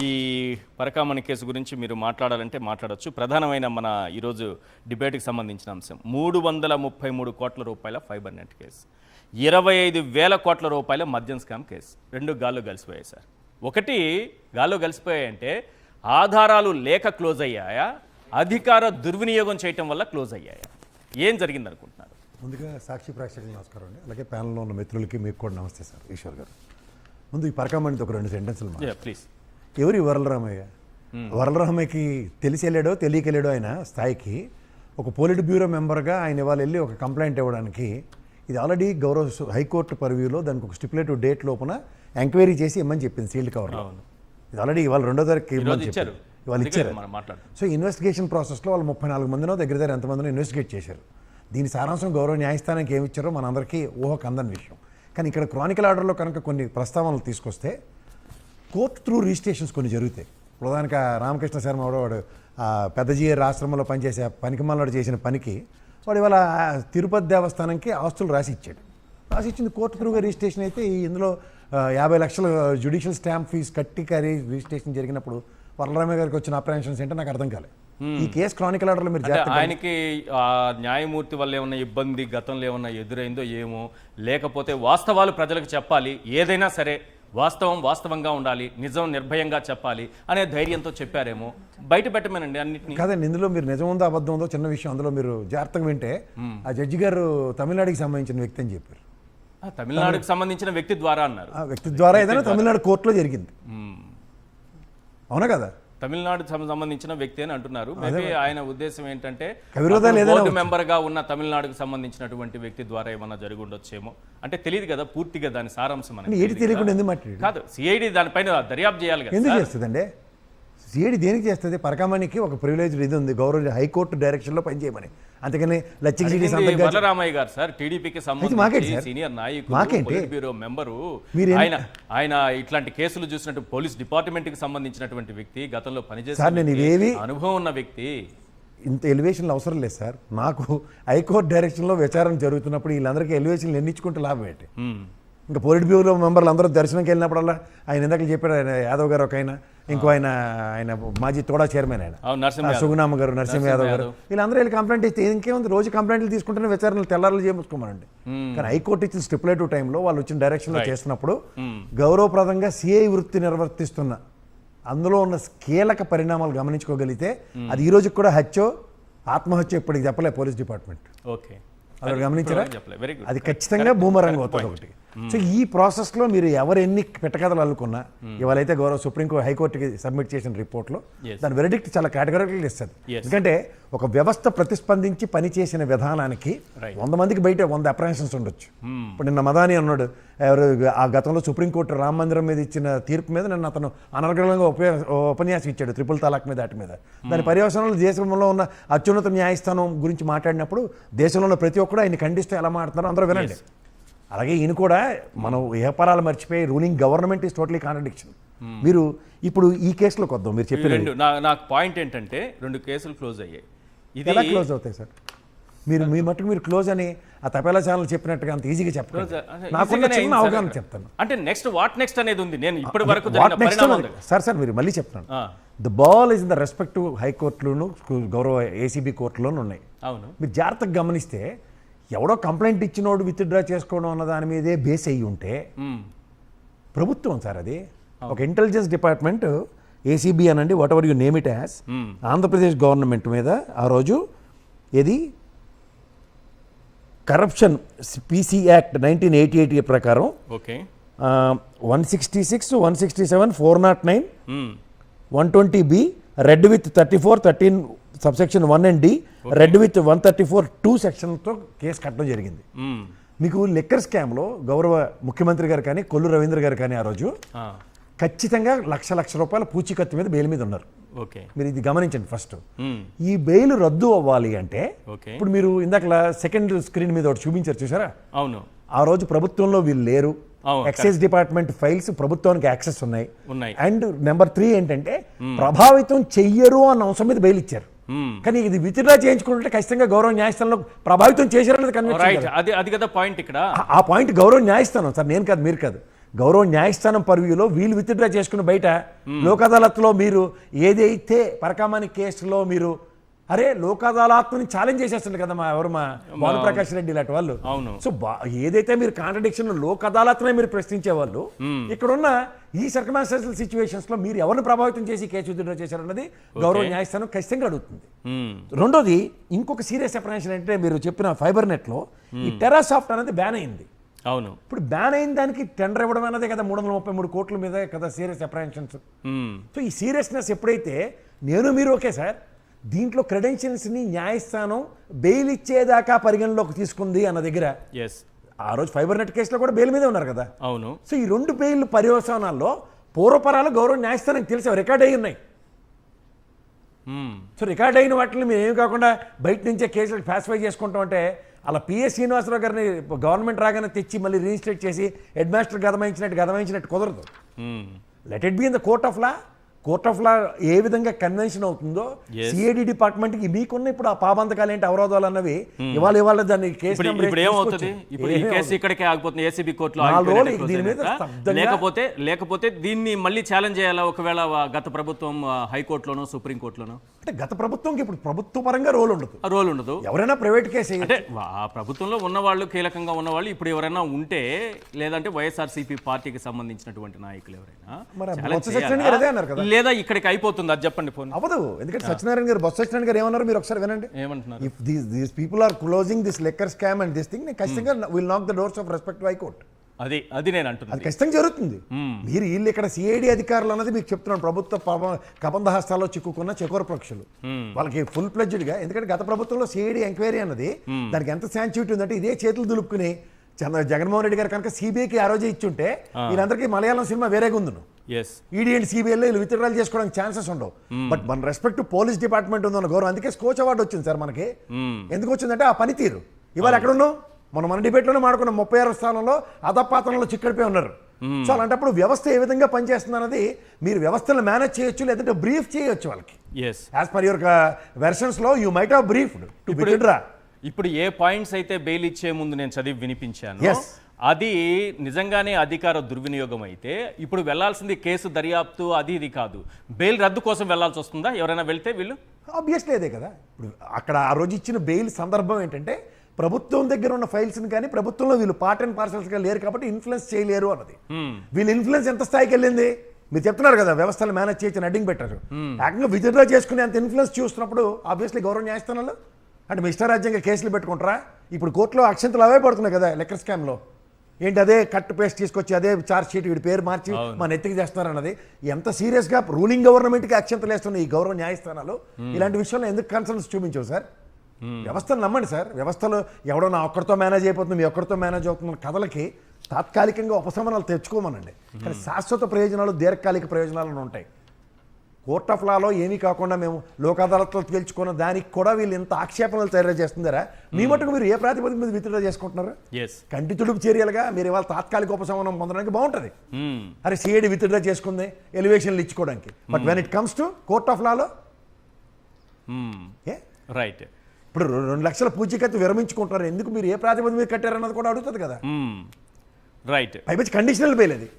ఈ పరకామణి కేసు గురించి మీరు మాట్లాడాలంటే మాట్లాడొచ్చు. ప్రధానమైన మన ఈరోజు డిబేట్కి సంబంధించిన అంశం 333 కోట్ల రూపాయల ఫైబర్ నెట్ కేసు, 25,000 కోట్ల రూపాయల మద్యం స్కామ్ కేసు. రెండు గాల్లో కలిసిపోయాయి సార్. ఒకటి గాల్లో కలిసిపోయాయంటే ఆధారాలు లేక క్లోజ్ అయ్యాయా, అధికార దుర్వినియోగం చేయటం వల్ల క్లోజ్ అయ్యాయా? ఏం జరిగింది అనుకుంటున్నారు? ముందుగా సాక్షి ప్రేక్షకులకు నమస్కారం అండి. అలాగే ప్యానల్లో ఉన్న మిత్రులకి మీకు కూడా నమస్తే సార్. ఈశ్వర్ గారు, ముందు ఈ పరకామణితో ఒక 2 సెంటెన్సులు ప్లీజ్. ఎవరి వరలరామయ్య? వరలరామయ్యకి తెలిసి వెళ్ళాడో తెలియక వెళ్ళాడో ఆయన స్థాయికి ఒక పోలిట్ బ్యూరో మెంబర్గా ఆయన ఇవాళ వెళ్ళి ఒక కంప్లైంట్ ఇవ్వడానికి, ఇది ఆల్రెడీ గౌరవ హైకోర్టు పర్వ్యూలో దానికి ఒక స్టిపులేటివ్ డేట్ లోపల ఎంక్వైరీ చేసి ఇమ్మని చెప్పింది సీల్డ్ కవర్లో. ఇది ఆల్రెడీ ఇవాళ 2వ తారీఖు ఇచ్చారు. ఇవాళ ఇచ్చారు. సో ఇన్వెస్టిగేషన్ ప్రాసెస్లో వాళ్ళు 34 మందినో దగ్గర ఎంతమందినో ఇన్వెస్టిగేట్ చేశారు. దీని సారాంశం గౌరవ న్యాయస్థానానికి ఏమి ఇచ్చారో మనందరికీ ఊహకు అందని విషయం. కానీ ఇక్కడ క్రానికల్ ఆర్డర్లో కనుక కొన్ని ప్రస్తావనలు తీసుకొస్తే కోర్టు త్రూ రిజిస్ట్రేషన్స్ కొన్ని జరుగుతాయి. ప్రధానంగా రామకృష్ణ శర్మ వాడు పెద్దజీఆర్ ఆశ్రమంలో పనిచేసే పనికిమాలవాడు చేసిన పనికి వాడు ఇవాళ తిరుపతి దేవస్థానంకి ఆస్తులు రాసి ఇచ్చాడు. రాసి ఇచ్చింది కోర్టు త్రూగా రిజిస్ట్రేషన్ అయితే ఇందులో 50 లక్షల జ్యుడిషియల్ స్టాంప్ ఫీజు కట్టి రిజిస్ట్రేషన్ జరిగినప్పుడు వరలరామయ్య గారికి వచ్చిన అప్రహెన్షన్స్ ఏంటో నాకు అర్థం కాలేదు. ఈ కేసు క్రానికల్ ఆర్డర్లో మీరు ఆయనకి న్యాయమూర్తి వల్ల ఏమన్నా ఇబ్బంది గతంలో ఏమన్నా ఎదురైందో ఏమో, లేకపోతే వాస్తవాలు ప్రజలకు చెప్పాలి, ఏదైనా సరే వాస్తవంగా ఉండాలి, నిజం నిర్భయంగా చెప్పాలి అనే ధైర్యంతో చెప్పారేమో. బయట పెట్టమేనండి అన్నింటినీ. కాదండి, ఇందులో మీరు నిజం ఉందో అబద్ధం ఉందో చిన్న విషయం. అందులో మీరు జాగ్రత్తగా వింటే ఆ జడ్జి గారు తమిళనాడుకి సంబంధించిన వ్యక్తి అని చెప్పారు. తమిళనాడుకి సంబంధించిన వ్యక్తి ద్వారా అన్నారు. ఆ వ్యక్తి ద్వారా ఏదైనా తమిళనాడు కోర్టులో జరిగింది, అవునా కదా? తమిళనాడుకు సంబంధించిన వ్యక్తి అని అంటున్నారు. మేబీ ఆయన ఉద్దేశం ఏంటంటే బోర్డు మెంబర్ గా ఉన్న తమిళనాడుకు సంబంధించినటువంటి వ్యక్తి ద్వారా ఏమన్నా జరిగి ఉండొచ్చేమో. అంటే తెలియదు కదా పూర్తిగా దాని సారాంశం అని. ఏది తెలియకుండా ఎందుకు మాట్లాడు? కాదు, సిఐడి దానిపైన దర్యాప్తు చేయాలి కదా. ఎందుకు చేస్తుందండి సిఐడి? దేనికి చేస్తుంది? పరకామణికి ఒక ప్రివిలేజ్ ఇది ఉంది, గౌరవ హైకోర్టు డైరెక్షన్లో పనిచేయమని. అందుకని వరలరామయ్య గారు సార్ టీడీపీకి సంబంధించి సీనియర్ నాయకుడు, బ్యూరో మెంబరు, ఆయన ఇట్లాంటి కేసులు చూసినట్టు పోలీస్ డిపార్ట్మెంట్ కి సంబంధించినటువంటి వ్యక్తి, గతంలో పనిచేసే అనుభవం ఉన్న వ్యక్తి. ఇంత ఎలివేషన్లు అవసరం లేదు సార్. నాకు హైకోర్టు డైరెక్షన్లో విచారణ జరుగుతున్నప్పుడు వీళ్ళందరికీ ఎలివేషన్లు ఎన్నించుకుంటూ లాభం ఏంటి? ఇంకా పోలిట్ బ్యూరో మెంబర్లు అందరూ దర్శనంకి వెళ్ళినప్పుడల్లా ఆయన ఇందాక చెప్పాడు, ఆయన యాదవ్ గారు ఒక ఆయన, ఇంకో ఆయన మాజీ తోడా చైర్మన్ ఆయన సుగునామ గారు, నరసింహ యాదవ్ గారు, వీళ్ళందరూ వెళ్ళి కంప్లైంట్ ఇస్తే ఇంకేముంది, రోజు కంప్లైంట్లు తీసుకుంటేనే విచారణలు తెల్లారులు చేయించుకోమనండి. కానీ హైకోర్టు ఇచ్చిన స్టిపులేటివ్ టైంలో వాళ్ళు వచ్చిన డైరెక్షన్లో చేస్తున్నప్పుడు గౌరవప్రదంగా సిఐ వృత్తి నిర్వర్తిస్తున్న అందులో ఉన్న కీలక పరిణామాలు గమనించుకోగలిగితే అది ఈ రోజుకి కూడా ఆత్మహత్య ఇప్పటికి చెప్పలే పోలీస్ డిపార్ట్మెంట్. ఓకే, అది గమనించారా? అది ఖచ్చితంగా బూమరంగ్ అవుతుంది ఒకటి. సో ఈ ప్రాసెస్లో మీరు ఎవరు ఎన్ని పెట్టకథలు అల్లుకున్నా, ఇవాళైతే గౌరవ సుప్రీంకోర్టు హైకోర్టుకి సబ్మిట్ చేసిన రిపోర్ట్లో దాని వెరిడిక్ట్ చాలా కేటగిరికల్ ఇస్తుంది. ఎందుకంటే ఒక వ్యవస్థ ప్రతిస్పందించి పనిచేసిన విధానానికి 100 మందికి బయట 100 అప్రహెన్షన్స్ ఉండొచ్చు. ఇప్పుడు నిన్న మదాని అన్నాడు, ఎవరు ఆ గతంలో సుప్రీంకోర్టు రామ మందిరం మీద ఇచ్చిన తీర్పు మీద నిన్న అతను అనర్గళంగా ఉపన్యాసం ఇచ్చాడు ట్రిపుల్ తలాక్ మీద, వాటి మీద. దాని పర్యవసనంలో దేశంలో ఉన్న అత్యున్నత న్యాయస్థానం గురించి మాట్లాడినప్పుడు దేశంలో ఉన్న ప్రతి ఒక్కరు ఆయన ఖండిస్తూ ఎలా మాట్లాడుతున్నారో అందరూ వినండి. అలాగే ఈయన కూడా మనం వ్యాపారాలు మర్చిపోయి ruling government is totally contradiction. మీరు ఇప్పుడు ఈ కేసులోకి వద్దాం. మీరు చెప్పిన నాకు పాయింట్ ఏంటంటే 2 కేసులు క్లోజ్ అయ్యాయి. ఇది ఎలా క్లోజ్ అవుతాయి సార్? మీరు మీ మట్టుకు మీరు క్లోజ్ అని ఆ తపేలా ఛానల్ చెప్పినట్టుగా అంత ఈజీగా చెప్పలేదు. నాకున్న చిన్న అవగాహన చెప్తాను. అంటే వాట్ నెక్స్ట్ అనేది ఉంది. నేను ఇప్పటి వరకు సార్ మీరు మళ్ళీ చెప్తాను. The ball is in the respective హైకోర్టులోను గౌరవ ఏసీబీ కోర్టులోనూ ఉన్నాయి. అవును, మీరు జాగ్రత్తగా గమనిస్తే ఎవడో కంప్లైంట్ ఇచ్చినోడు విత్డ్రా చేసుకోవడం అన్న దాని మీదే బేస్ అయ్యి ఉంటే ప్రభుత్వం సార్ అది ఒక ఇంటెలిజెన్స్ డిపార్ట్మెంట్ ఏసీబీ అనండి, what ever you name it as, Andhra Pradesh government మీద ఆ రోజు ఏది కరప్షన్ పీసీ యాక్ట్ 1988 ప్రకారం 166, 167, 409, 120B read with 34, 13 subsection 1 and D, read with 134 2 సెక్షన్తో కేసు కట్టడం జరిగింది. మీకు లిక్కర్ స్కామ్లో గౌరవ ముఖ్యమంత్రి గారు కానీ కొల్లు రవీంద్ర గారు కానీ ఆ రోజు ఖచ్చితంగా లక్ష రూపాయల పూచీకత్తు మీద బెయిల్ మీద ఉన్నారు. మీరు ఇది గమనించండి. ఫస్ట్ ఈ బెయిల్ రద్దు అవ్వాలి అంటే ఇప్పుడు మీరు ఇందాక సెకండ్ స్క్రీన్ మీద ఒకటి చూపించారు చూసారా? అవును, ఆ రోజు ప్రభుత్వంలో వీళ్ళు లేరు, ఎక్సైజ్ డిపార్ట్మెంట్ ఫైల్స్ ప్రభుత్వానికి యాక్సెస్ ఉన్నాయి. అండ్ నెంబర్ 3 ఏంటంటే ప్రభావితం చెయ్యరు అన్న అంశం మీద బెయిల్ ఇచ్చారు. కానీ ఇది విత్డ్రా చేయించుకుంటే ఖచ్చితంగా గౌరవ న్యాయస్థానంలో ప్రభావితం చేశారనేది కన్విన్స్. అది కదా పాయింట్ ఇక్కడ. ఆ పాయింట్ గౌరవ న్యాయస్థానం సార్, నేను కాదు, మీరు కాదు. గౌరవ న్యాయస్థానం పర్వ్యూలో వీళ్ళు విత్డ్రా చేసుకుని బయట లోక్ అదాలత్లో మీరు ఏదైతే పరకామణి కేసులో మీరు అరే లోక్ అదాలత్ని ఛాలెంజ్ చేసేస్తుంది కదా మా భానుప్రకాష్ రెడ్డి ఇలాంటి వాళ్ళు. అవును. సో ఏదైతే మీరు కాంట్రడిక్షన్ లోక్ అదాలత్నే మీరు ప్రశ్నించే వాళ్ళు ఇక్కడున్న ఈ సర్కమాస్టెన్షియల్ సిచ్యువేషన్స్ లో మీరు ఎవరిని ప్రభావితం చేసి కేసు విత్డ్రా చేశారన్నది గౌరవ న్యాయస్థానం ఖచ్చితంగా అడుగుతుంది. రెండోది ఇంకొక సీరియస్ అప్రహెన్షన్ అంటే మీరు చెప్పిన ఫైబర్ నెట్ లో ఈ టెరాసాఫ్ట్ అనేది బ్యాన్ అయింది. అవును. ఇప్పుడు బ్యాన్ అయిన దానికి టెండర్ ఇవ్వడం అన్నదే కదా 333 కోట్ల మీద కదా సీరియస్ అప్రహెన్షన్స్. సో ఈ సీరియస్నెస్ ఎప్పుడైతే మీరు ఓకే సార్ దీంట్లో క్రెడెన్షియల్స్ని న్యాయస్థానం బెయిల్ ఇచ్చేదాకా పరిగణలోకి తీసుకుంది అన్న దగ్గర ఆ రోజు ఫైబర్ నెట్ కేసులో కూడా బెయిల్ మీదే ఉన్నారు కదా. అవును. సో ఈ 2 బెయిల్ పర్యవసానాల్లో పూర్వపరాలు గౌరవ న్యాయస్థానానికి తెలిసి రికార్డ్ అయి ఉన్నాయి. సో రికార్డ్ అయిన వాటిని మేము ఏమి కాకుండా బయట నుంచే కేసులు ఫాస్టిఫై చేసుకుంటాం అంటే అలా పిఎస్ శ్రీనివాసరావు గారిని గవర్నమెంట్ రాగానే తెచ్చి మళ్ళీ రిజిస్ట్రేట్ చేసి హెడ్ మాస్టర్ గదమాయించినట్టు కుదరదు. Let it be in the court of law. Court of law ఏ విధంగా కన్వెన్షన్ అవుతుందో సిఐడి డిపార్ట్మెంట్కి మీకున్న ఇప్పుడు ఆ పాబంధకాలు ఏంటి అవరోధాలు అన్నవి ఇవాళ దాన్ని కేసు ఇప్పుడు ఏమవుతుంది? ఇప్పుడు ఈ కేసు ఇక్కడికే ఆగిపోతుంది ఏసీబీ కోర్టులో. లేకపోతే దీన్ని మళ్ళీ ఛాలెంజ్ చేయాలా ఒకవేళ గత ప్రభుత్వం హైకోర్టులోనో సుప్రీం కోర్టులోనో? అంటే గత ప్రభుత్వంకి ఇప్పుడు ప్రభుత్వ పరంగా రోల్ ఉండదు. ఎవరైనా ప్రైవేట్ కేసు అంటే ఆ ప్రభుత్వంలో ఉన్నవాళ్ళు కీలకంగా ఉన్నవాళ్ళు ఇప్పుడు ఎవరైనా ఉంటే లేదంటే వైఎస్ఆర్సీపీ పార్టీకి సంబంధించిన నాయకులు ఎవరైనా అన్నారు కదా లేదా ఇక్కడికి అయిపోతుంది అది చెప్పండి. ఫోన్ అవ్వదు. ఎందుకంటే సత్యనారాయణ గారు బొత్స సత్యనారాయణ గారు ఏమన్నారు మీరు ఒకసారి వినండి. ఏమంటున్నారు? If these people are closing this liquor scam and this thing ఖచ్చితంగా will knock the doors of respect high court. అది నేను అంటున్నాను. అది ఖచ్చితంగా జరుగుతుంది. మీరు వీళ్ళు ఇక్కడ సిఐడి అధికారులు అన్నది మీకు చెప్తున్నాను ప్రభుత్వ కబంధ హస్తాల్లో చిక్కుకున్న చకోర పక్షులు వాళ్ళకి ఫుల్ ప్లెడ్జ్డ్గా. ఎందుకంటే గత ప్రభుత్వంలో సిఐడి ఎంక్వైరీ అన్నది దానికి ఎంత శాంక్టివిటీ ఉందంటే ఇదే చేతులు దులుపుకుని జగన్మోహన్ రెడ్డి గారు కనుక సిబిఐకి ఆ రోజు ఇచ్చుంటే వీళ్ళందరికీ మలయాళం సినిమా వేరేగా ఉందను. ఈడీ అండ్ సిబిఐలో వీళ్ళు విత్డ్రాల్ చేసుకోవడానికి ఛాన్సెస్ ఉండవు. బట్ మన రెస్పెక్ట్ పోలీస్ డిపార్ట్మెంట్ ఉందన్న గౌరవం. అందుకే స్కోచ్ అవార్డు వచ్చింది సార్ మనకి. ఎందుకు వచ్చిందంటే ఆ పనితీరు. ఇవాళ ఎక్కడ ఉన్నాం మన డిబేట్లోనే మాడుకున్నాం 36వ స్థానంలో అధపాతంలో చిక్కడిపోయి ఉన్నారు. సో అలాంటప్పుడు వ్యవస్థ ఏ విధంగా పనిచేస్తుంది అన్నది మీరు వ్యవస్థను మేనేజ్ చేయొచ్చు లేదంటే బ్రీఫ్ చేయొచ్చు వాళ్ళకి. యాజ్ పర్ యువర్ వెర్షన్స్ లో you might have briefed to withdraw. ఇప్పుడు ఏ పాయింట్స్ అయితే బెయిల్ ఇచ్చే ముందు నేను చదివి వినిపించాను అది నిజంగానే అధికార దుర్వినియోగం అయితే ఇప్పుడు వెళ్లాల్సింది కేసు దర్యాప్తు అది ఇది కాదు, బెయిల్ రద్దు కోసం వెళ్లాల్సి వస్తుందా ఎవరైనా వెళ్తే? వీళ్ళు ఆబ్వియస్లీ అదే కదా. ఇప్పుడు అక్కడ ఆ రోజు ఇచ్చిన బెయిల్ సందర్భం ఏంటంటే ప్రభుత్వం దగ్గర ఉన్న ఫైల్స్ని కానీ ప్రభుత్వంలో వీళ్ళు పార్ట్ అండ్ పార్సల్స్గా లేరు కాబట్టి ఇన్ఫ్లుయెన్స్ చేయలేరు అన్నది. వీళ్ళ ఇన్ఫ్లుయెన్స్ ఎంత స్థాయికి వెళ్ళింది మీరు చెప్తున్నారు కదా, వ్యవస్థలు మేనేజ్ చేయొచ్చు అడ్డింగ్ పెట్టారు. ఏకంగా విత్డ్రా చేసుకునే అంత ఇన్ఫ్లుయెన్స్ చూస్తున్నప్పుడు ఆబ్వియస్లీ గౌరవ న్యాయస్థానాలు అంటే మీ ఇష్టారాజ్యంగా కేసులు పెట్టుకుంటారా? ఇప్పుడు కోర్టులో అక్షంతలు అవే పడుతున్నాయి కదా లెక్కర్ స్కామ్లో. ఏంటి అదే కట్ పేస్ట్ తీసుకొచ్చి అదే ఛార్జ్ షీట్ వీడి పేరు మార్చి మన ఎత్తికి చేస్తున్నారు అన్నది. ఎంత సీరియస్గా రూలింగ్ గవర్నమెంట్కి అక్షంతలు వేస్తున్న ఈ గౌరవ న్యాయస్థానాలు ఇలాంటి విషయంలో ఎందుకు కన్సర్న్స్ చూపించవు సార్? వ్యవస్థను నమ్మండి సార్. వ్యవస్థలో ఎవడో నా ఒక్కరితో మేనేజ్ అయిపోతుంది మీ ఒక్కరితో మేనేజ్ అవుతున్న కథలకి తాత్కాలికంగా ఉపశమనాలు తెచ్చుకోమనండి. కానీ శాశ్వత ప్రయోజనాలు దీర్ఘకాలిక ప్రయోజనాలు ఉంటాయి. కోర్ట్ ఆఫ్ లాలో ఏమీ కాకుండా మేము లోక్ అదాలత్లో తేల్చుకున్న దానికి కూడా వీళ్ళు ఎంత ఆక్షేపణలు తయారు చేస్తున్నారా? మీ మటుకు మీరు ఏ ప్రాతిపదిక మీద విత్డ్రా చేసుకుంటున్నారు? కంటి తుడుపు చర్యలుగా మీరు ఇవాళ తాత్కాలిక ఉపశమనం పొందడానికి బాగుంటుంది. అరే సిఐడి విత్డ్రా చేసుకుంది ఎలివేషన్లు ఇచ్చుకోవడానికి. But when it comes to court of లాలో రైట్ ఇప్పుడు 2 లక్షల పూచీకత్తు విరమించుకుంటారు. ఎందుకు మీరు ఏ ప్రాతిపదిక మీద కట్టారన్నది కూడా అడుగుతుంది కదా. రైట్ పైపచ్చి కండిషనల్ బెయిల్ అది.